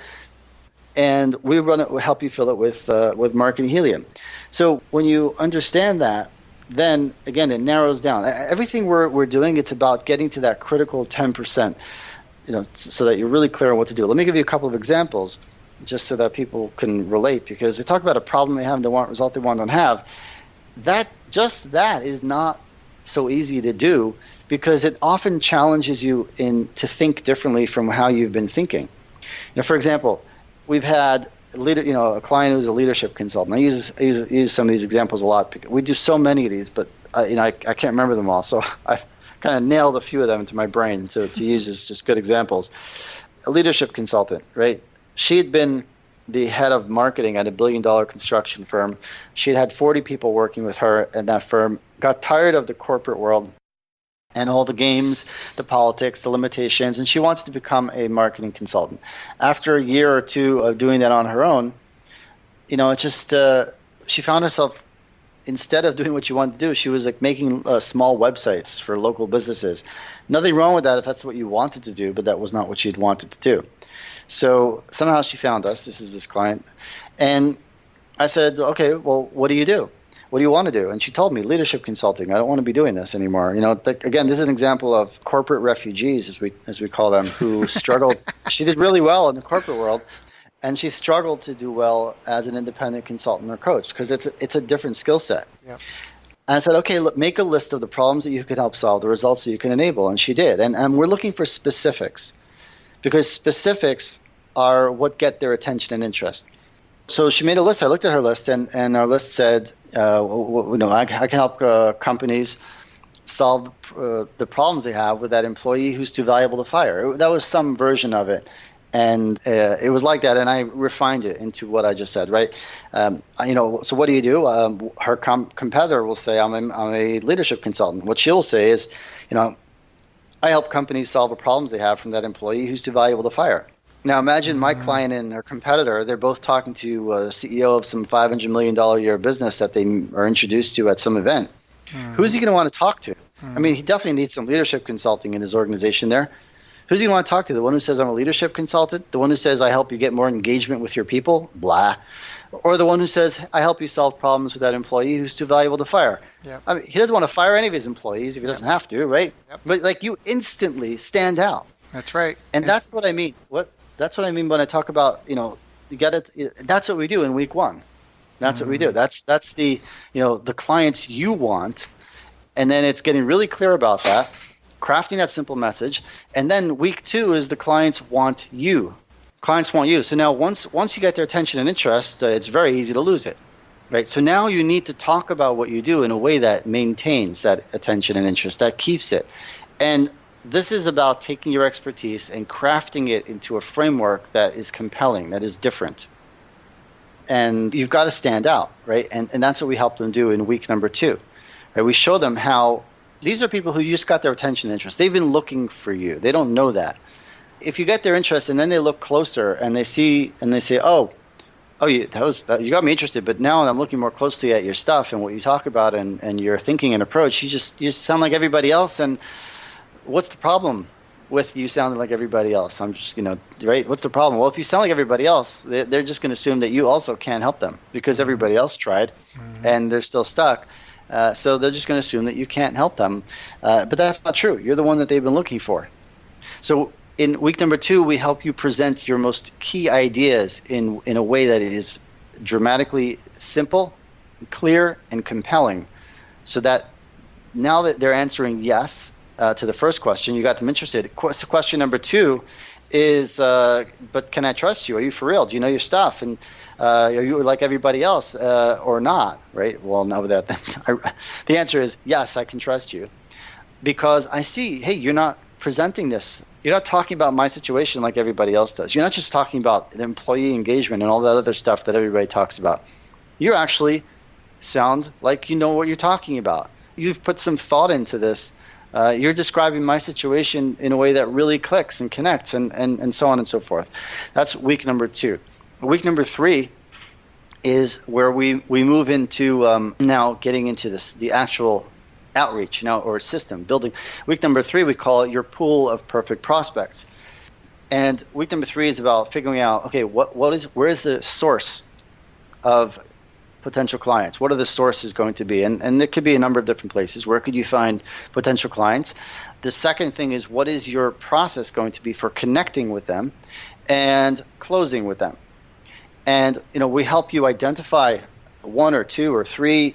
And we help you fill it with marketing helium. So when you understand that, then again it narrows down. Everything we're doing, it's about getting to that critical 10%, so that you're really clear on what to do. Let me give you a couple of examples, just so that people can relate, because they talk about a problem they have and don't want, result they want, don't have. That is not so easy to do, because it often challenges you to think differently from how you've been thinking. For example, we've had a client who's a leadership consultant. I use some of these examples a lot because we do so many of these, but I can't remember them all. So I've kind of nailed a few of them into my brain to use as just good examples. A leadership consultant, right? She had been the head of marketing at a $1 billion construction firm. She had 40 people working with her in that firm, got tired of the corporate world and all the games, the politics, the limitations, and she wants to become a marketing consultant. After a year or two of doing that on her own, she found herself, instead of doing what she wanted to do, she was like making small websites for local businesses. Nothing wrong with that if that's what you wanted to do, but that was not what she'd wanted to do. So somehow she found us. This is this client. And I said, okay, well, what do you do? What do you want to do? And she told me, leadership consulting. I don't want to be doing this anymore. Again, this is an example of corporate refugees, as we call them, who struggled. She did really well in the corporate world, and she struggled to do well as an independent consultant or coach, because it's a different skill set. Yep. And I said, okay, look, make a list of the problems that you could help solve, the results that you can enable. And she did. And we're looking for specifics, because specifics are what get their attention and interest. So she made a list. I looked at her list, and our list said, I can help companies solve the problems they have with that employee who's too valuable to fire. That was some version of it. And it was like that, and I refined it into what I just said, right? So what do you do? Her competitor will say, I'm a leadership consultant. What she'll say is, I help companies solve the problems they have from that employee who's too valuable to fire. Now imagine my client and her competitor, they're both talking to a CEO of some $500 million a year business that they are introduced to at some event. Who's he going to want to talk to? I mean, he definitely needs some leadership consulting in his organization there. Who's he going to want to talk to? The one who says, I'm a leadership consultant? The one who says, I help you get more engagement with your people? Blah. Or the one who says, I help you solve problems with that employee who's too valuable to fire. Yep. I mean, he doesn't want to fire any of his employees if he doesn't have to, right? Yep. But like, you instantly stand out. That's right. And that's what I mean. That's what I mean when I talk about, you got to. That's what we do in week one. That's what we do. That's the, the clients you want, and then it's getting really clear about that, crafting that simple message, and then week two is the clients want you. Clients want you. So now once you get their attention and interest, it's very easy to lose it, right? So now you need to talk about what you do in a way that maintains that attention and interest, that keeps it. And this is about taking your expertise and crafting it into a framework that is compelling, that is different. And you've got to stand out, right? And that's what we help them do in week number 2. Right? We show them how these are people who just got their attention and interest. They've been looking for you. They don't know that. If you get their interest and then they look closer and they see and they say, you got me interested, but now I'm looking more closely at your stuff and what you talk about and your thinking and approach. You just sound like everybody else. And what's the problem with you sounding like everybody else? I'm just, right? What's the problem? Well, if you sound like everybody else, they're just going to assume that you also can't help them because everybody else tried and they're still stuck. So they're just going to assume that you can't help them. But that's not true. You're the one that they've been looking for. So in week number 2, we help you present your most key ideas in a way that it is dramatically simple, clear, and compelling, so that now that they're answering yes to the first question, you got them interested. Question number 2 is, but can I trust you? Are you for real? Do you know your stuff? And are you like everybody else or not? Right? Well, no, the answer is yes, I can trust you, because I see, hey, you're not presenting this. You're not talking about my situation like everybody else does. You're not just talking about the employee engagement and all that other stuff that everybody talks about. You actually sound like you know what you're talking about. You've put some thought into this. You're describing my situation in a way that really clicks and connects and so on and so forth. That's week number 2. Week number 3 is where we move into now getting into the actual outreach now, or system building. Week number 3, we call it your pool of perfect prospects. And week number 3 is about figuring out, okay, where is the source of potential clients? What are the sources going to be? And there could be a number of different places. Where could you find potential clients? The second thing is, what is your process going to be for connecting with them and closing with them? And we help you identify 1 or 2 or 3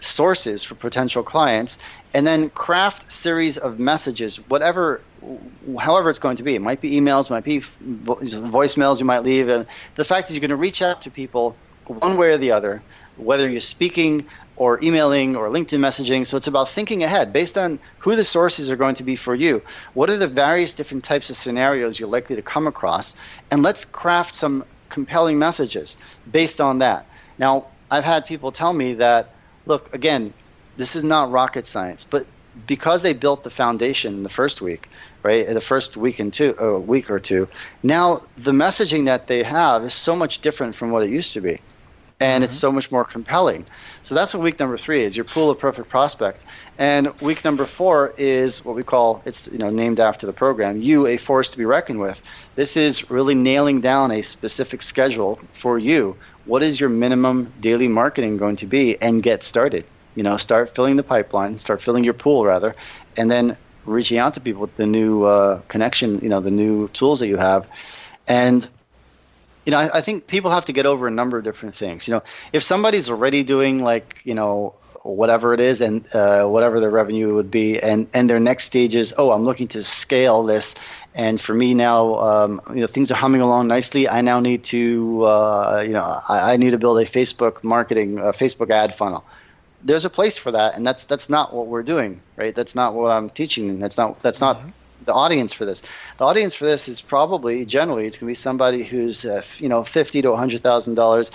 sources for potential clients, and then craft series of messages, however it's going to be. It might be emails, might be voicemails you might leave. And the fact is, you're going to reach out to people one way or the other, whether you're speaking or emailing or LinkedIn messaging. So it's about thinking ahead based on who the sources are going to be for you. What are the various different types of scenarios you're likely to come across? And let's craft some compelling messages based on that. Now, I've had people tell me that, look, again, this is not rocket science, but because they built the foundation in the first week, right, the first week or two, now the messaging that they have is so much different from what it used to be, and it's so much more compelling. So that's what week number 3 is, your pool of perfect prospect. And week number 4 is what we call, it's named after the program, You, a Force to be Reckoned with. This is really nailing down a specific schedule for you. What is your minimum daily marketing going to be, and get started? Start filling the pipeline, start filling your pool rather, and then reaching out to people with the new connection, the new tools that you have. And I think people have to get over a number of different things. If somebody's already doing whatever it is and whatever their revenue would be, and their next stage is, I'm looking to scale this, and for me now, things are humming along nicely. I now need to, I need to build a Facebook marketing, Facebook ad funnel. There's a place for that, and that's not what we're doing, right? That's not what I'm teaching. That's not the audience for this. The audience for this is probably generally it's going to be somebody who's $50,000 to $100,000,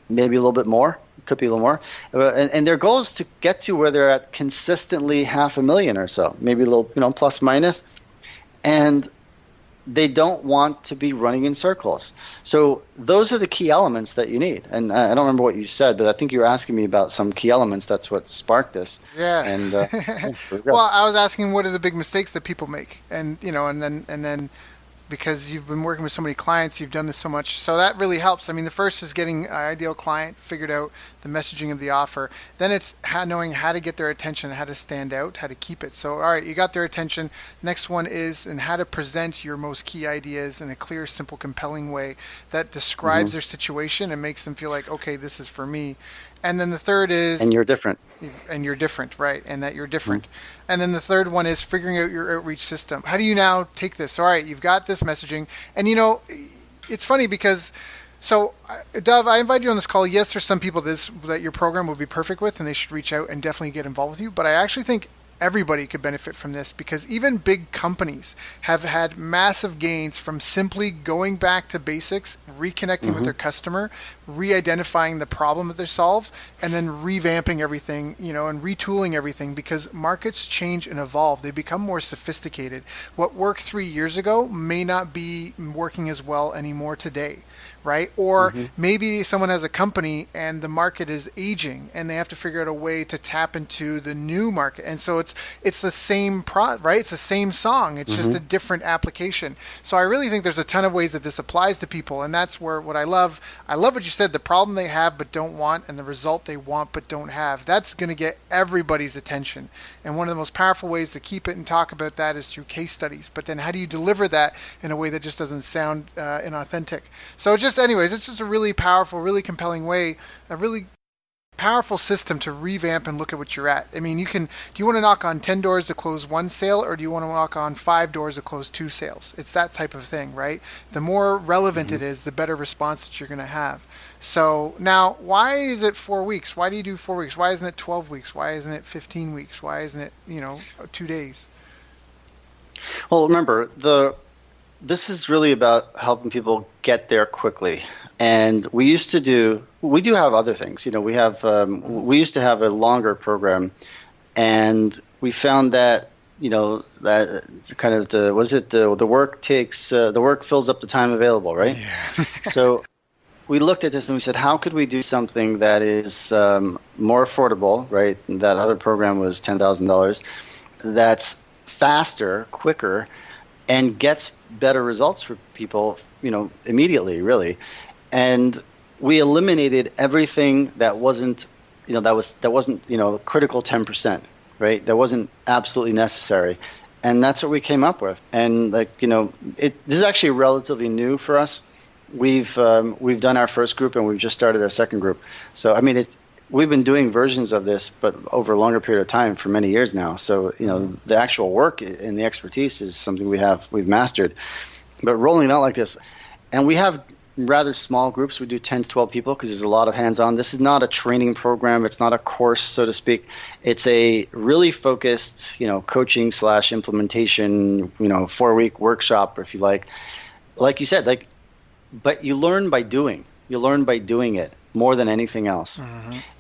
maybe a little bit more. Could be a little more, and their goal is to get to where they're at consistently $500,000 or so, maybe a little, plus minus, and they don't want to be running in circles. So those are the key elements that you need. And I don't remember what you said, but I think you were asking me about some key elements. That's what sparked this. Yeah. And well, I was asking what are the big mistakes that people make, and and then because you've been working with so many clients, you've done this so much. So that really helps. I mean, the first is getting an ideal client, figured out the messaging of the offer. Then it's knowing how to get their attention, how to stand out, how to keep it. So, all right, you got their attention. Next one is and how to present your most key ideas in a clear, simple, compelling way that describes their situation and makes them feel like, okay, this is for me. And then the third is And you're different. And you're different, right? And that you're different. And then the third one is figuring out your outreach system. How do you now take this? All right, you've got this messaging, and it's funny because, so Dov, I invite you on this call. Yes, there's some people that your program would be perfect with, and they should reach out and definitely get involved with you. But I actually think everybody could benefit from this because even big companies have had massive gains from simply going back to basics, reconnecting with their customer, re-identifying the problem that they solve, and then revamping everything, and retooling everything because markets change and evolve. They become more sophisticated. What worked 3 years ago may not be working as well anymore today. Right? Or maybe someone has a company and the market is aging and they have to figure out a way to tap into the new market. And so it's the same right? It's the same song. It's just a different application. So I really think there's a ton of ways that this applies to people, and that's where what I love what you said, the problem they have but don't want and the result they want but don't have. That's going to get everybody's attention. And one of the most powerful ways to keep it and talk about that is through case studies. But then how do you deliver that in a way that just doesn't sound inauthentic? So anyways, it's just a really powerful, really compelling way, a really powerful system to revamp and look at what you're at. I mean, do you want to knock on 10 doors to close one sale, or do you want to knock on 5 doors to close 2 sales? It's that type of thing, right? The more relevant it is, the better response that you're going to have. So now, why is it 4 weeks? Why do you do 4 weeks? Why isn't it 12 weeks? Why isn't it 15 weeks? Why isn't it, 2 days? Well, remember, this is really about helping people get there quickly. And we do have other things. We used to have a longer program, and we found that, that kind of the work fills up the time available, right? Yeah. So we looked at this and we said, how could we do something that is more affordable, right? That other program was $10,000. That's faster, quicker, and gets better results for people, immediately, really. And we eliminated everything that wasn't, critical 10%, right? That wasn't absolutely necessary. And that's what we came up with. And this is actually relatively new for us. We've done our first group and we've just started our second group. So, I mean, we've been doing versions of this, but over a longer period of time for many years now. So, the actual work and the expertise is something we've mastered. But rolling it out like this, and we have rather small groups. We do 10 to 12 people because there's a lot of hands-on. This is not a training program. It's not a course, so to speak. It's a really focused, coaching / implementation, 4-week workshop, if you like. Like you said, but you learn by doing. You learn by doing it more than anything else.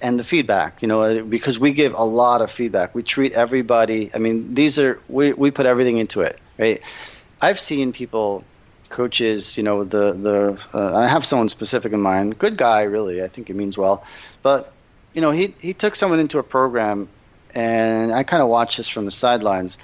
And the feedback, because we give a lot of feedback. We treat everybody. I mean, we put everything into it, right? I've seen people, coaches, I have someone specific in mind. Good guy, really. I think he means well. But, he took someone into a program, and I kind of watched this from the sidelines.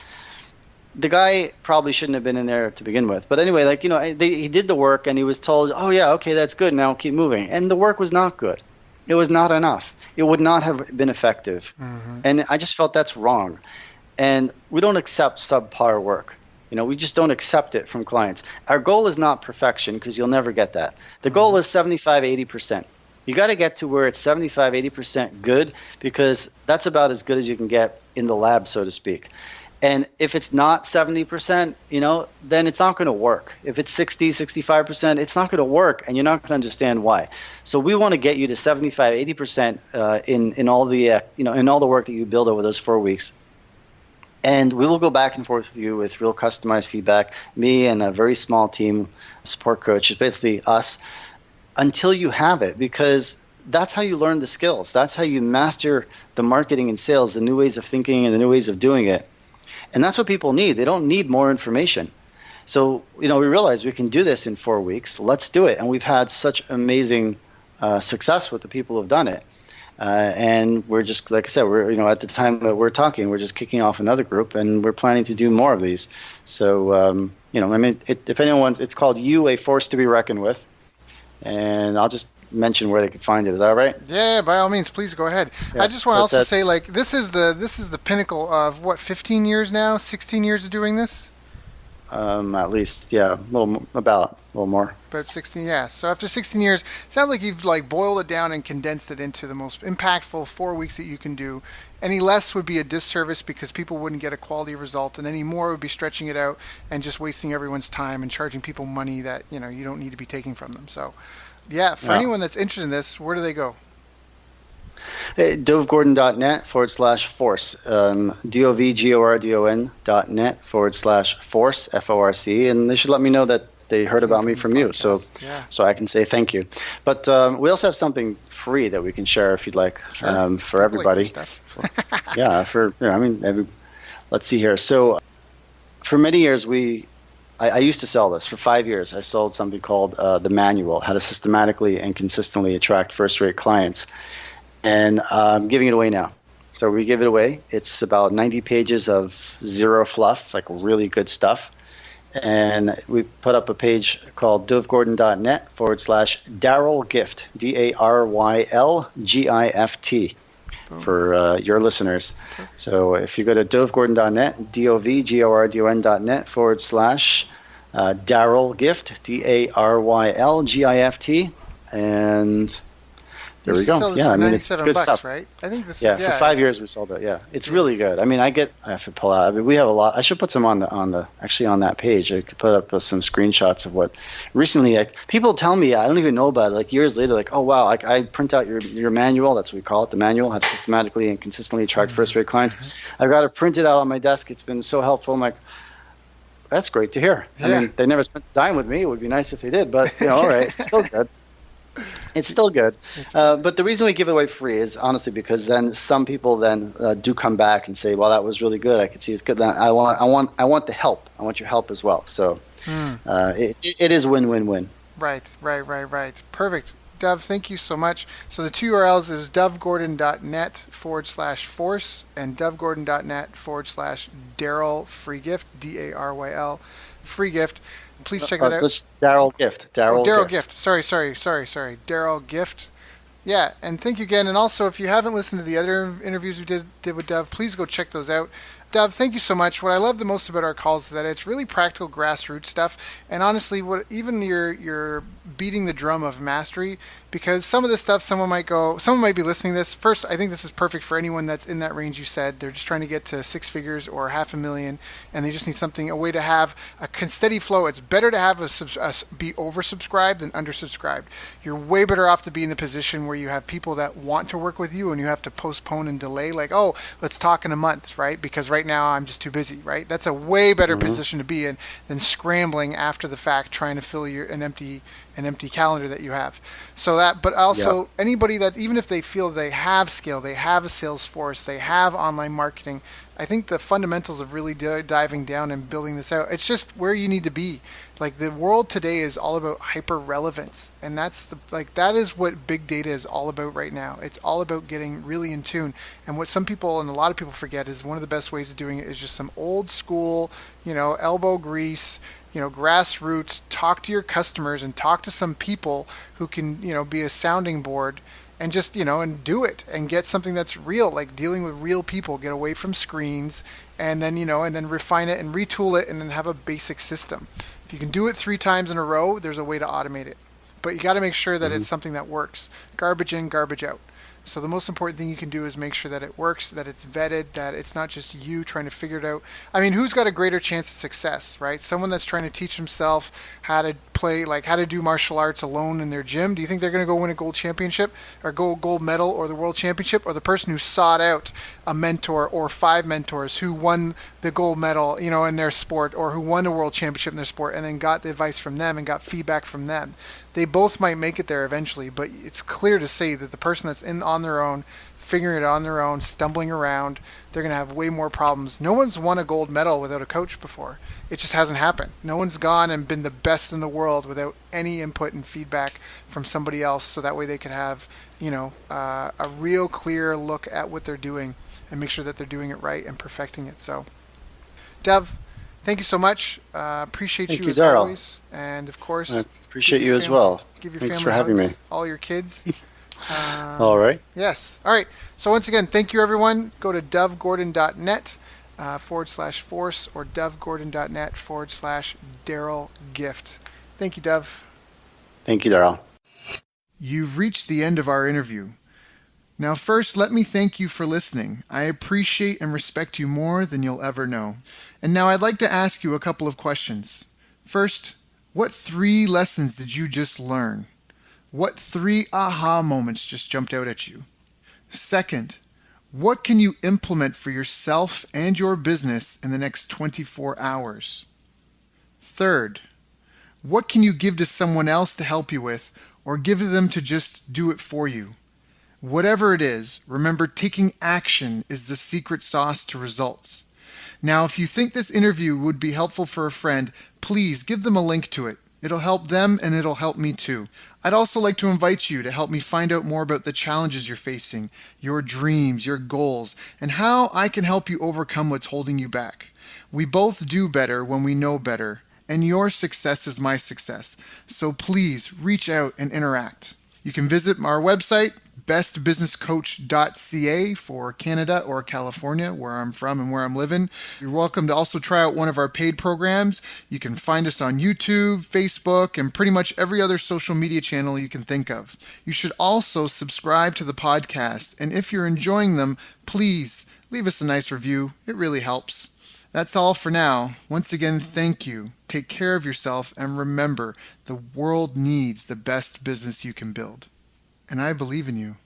The guy probably shouldn't have been in there to begin with. But anyway, he did the work and he was told, oh yeah, okay, that's good. Now keep moving. And the work was not good. It was not enough. It would not have been effective. And I just felt that's wrong. And we don't accept subpar work. We just don't accept it from clients. Our goal is not perfection because you'll never get that. The goal is 75, 80%. You got to get to where it's 75, 80% good because that's about as good as you can get in the lab, so to speak. And if it's not 70%, then it's not going to work. If it's 60, 65%, it's not going to work, and you're not going to understand why. So we want to get you to 75, 80% in all the in all the work that you build over those 4 weeks. And we will go back and forth with you with real customized feedback, me and a very small team support coach, it's basically us, until you have it, because that's how you learn the skills. That's how you master the marketing and sales, the new ways of thinking and the new ways of doing it. And that's what people need. They don't need more information. So, we realize we can do this in 4 weeks. Let's do it. And we've had such amazing success with the people who've done it. And we're just, like I said, we're, at the time that we're talking, we're just kicking off another group, and we're planning to do more of these. So, I mean, if anyone's, it's called You, A Force to be Reckoned With. And I'll just mention where they can find it. Is that right? Yeah, by all means, please go ahead. I Yeah. just want So to it's also at, say, like, this is the pinnacle of what, 15 years now, 16 years of doing this. at least, yeah, a little more. About 16, yeah. So after 16 years, it sounds like you've like boiled it down and condensed it into the most impactful 4 weeks that you can do. Any less would be a disservice because people wouldn't get a quality result, and any more would be stretching it out and just wasting everyone's time and charging people money that you don't need to be taking from them. So, yeah, for Yeah. anyone that's interested in this, where do they go? Hey, dovgordon.net/force. dovgordon.net/force, FORC. And they should let me know that they heard about me from you. So, Yeah, so I can say thank you. But we also have something free that we can share if you'd like, sure. for I like your everybody. stuff. Yeah, I mean, let's see here. So for many years, I used to sell this. For 5 years, I sold something called The Manual, how to systematically and consistently attract first-rate clients. And I'm giving it away now. So we give it away. It's about 90 pages of zero fluff, like really good stuff. And we put up a page called dovgordon.net/Daryl Gift, DARYLGIFT, Boom. for your listeners. So if you go to dovgordon.net, dovgordon.net/Daryl Gift, DARYLGIFT, and there You we used to go. sell this Yeah, for I mean, it's $97, good stuff. right? I think this Yeah, is for 5 years we sold it. Yeah, it's really good. I mean, I have to pull out. I mean, we have a lot. I should put some on that page. I could put up some screenshots of what recently. People tell me, I don't even know about it. Like years later, like, oh wow, like I print out your manual. That's what we call it, the manual, how to systematically and consistently attract first-rate clients. I've got it printed out on my desk. It's been so helpful. I'm like, that's great to hear. Yeah. I mean, they never spent time with me. It would be nice if they did, but all right, it's still good. It's still good. But the reason we give it away free is honestly because then some people then do come back and say, well, that was really good. I could see it's good. Then I want the help. I want your help as well. So it is win-win-win. Right. Perfect. Dov, thank you so much. So the two URLs is dovgordon.net/force and dovgordon.net/Daryl free gift, DARYL free gift. Please check that out. Just Daryl Gift. Daryl Gift. Sorry. Daryl Gift. Yeah, and thank you again. And also, if you haven't listened to the other interviews we did with Dov, please go check those out. Dov, thank you so much. What I love the most about our calls is that it's really practical grassroots stuff. And honestly, what even you're beating the drum of mastery, because some of this stuff, someone might be listening to this. First, I think this is perfect for anyone that's in that range you said. They're just trying to get to 6 figures or $500,000, and they just need a way to have a steady flow. It's better to have be oversubscribed than undersubscribed. You're way better off to be in the position where you have people that want to work with you and you have to postpone and delay, like, oh, let's talk in a month, right? Because right now I'm just too busy, right? That's a way better position to be in than scrambling after the fact trying to fill an empty calendar that you have. So that, but also anybody that, even if they feel they have skill, they have a sales force, they have online marketing, I think the fundamentals of really diving down and building this out, it's just where you need to be. Like the world today is all about hyper relevance, and that is what big data is all about right now. It's all about getting really in tune. And what some people and a lot of people forget is one of the best ways of doing it is just some old school, elbow grease, grassroots, talk to your customers and talk to some people who can, be a sounding board and just, and do it and get something that's real, like dealing with real people, get away from screens and then, and then refine it and retool it and then have a basic system. If you can do it 3 times in a row, there's a way to automate it. But you got to make sure that it's something that works. Garbage in, garbage out. So the most important thing you can do is make sure that it works, that it's vetted, that it's not just you trying to figure it out. I mean, who's got a greater chance of success, right? Someone that's trying to teach himself how to play, like how to do martial arts alone in their gym. Do you think they're going to go win a gold championship or gold medal or the world championship, or the person who sought out a mentor or 5 mentors who won the gold medal, in their sport, or who won a world championship in their sport and then got the advice from them and got feedback from them? They both might make it there eventually, but it's clear to say that the person that's on their own, figuring it out on their own, stumbling around, they're going to have way more problems. No one's won a gold medal without a coach before. It just hasn't happened. No one's gone and been the best in the world without any input and feedback from somebody else, so that way they can have, a real clear look at what they're doing and make sure that they're doing it right and perfecting it. So, Dev, thank you so much. Appreciate Thank you you, as Daryl. always. And of course, I appreciate you as well. give your Thanks family for having me. hugs, all your kids. All right. Yes. All right. So once again, thank you, everyone. Go to dovgordon.net /force or dovgordon.net /Daryl Gift. Thank you, Dov. Thank you, Daryl. You've reached the end of our interview. Now, first, let me thank you for listening. I appreciate and respect you more than you'll ever know. And now I'd like to ask you a couple of questions. First, what 3 lessons did you just learn? What 3 aha moments just jumped out at you? Second, what can you implement for yourself and your business in the next 24 hours? Third, what can you give to someone else to help you with, or give to them to just do it for you? Whatever it is, remember taking action is the secret sauce to results. Now, if you think this interview would be helpful for a friend, please give them a link to it. It'll help them and it'll help me too. I'd also like to invite you to help me find out more about the challenges you're facing, your dreams, your goals, and how I can help you overcome what's holding you back. We both do better when we know better, and your success is my success. So please reach out and interact. You can visit our website, bestbusinesscoach.ca for Canada or California, where I'm from and where I'm living. You're welcome to also try out one of our paid programs. You can find us on YouTube, Facebook, and pretty much every other social media channel you can think of. You should also subscribe to the podcast, and if you're enjoying them, please leave us a nice review. It really helps. That's all for now. Once again, thank you. Take care of yourself, and remember, the world needs the best business you can build. And I believe in you.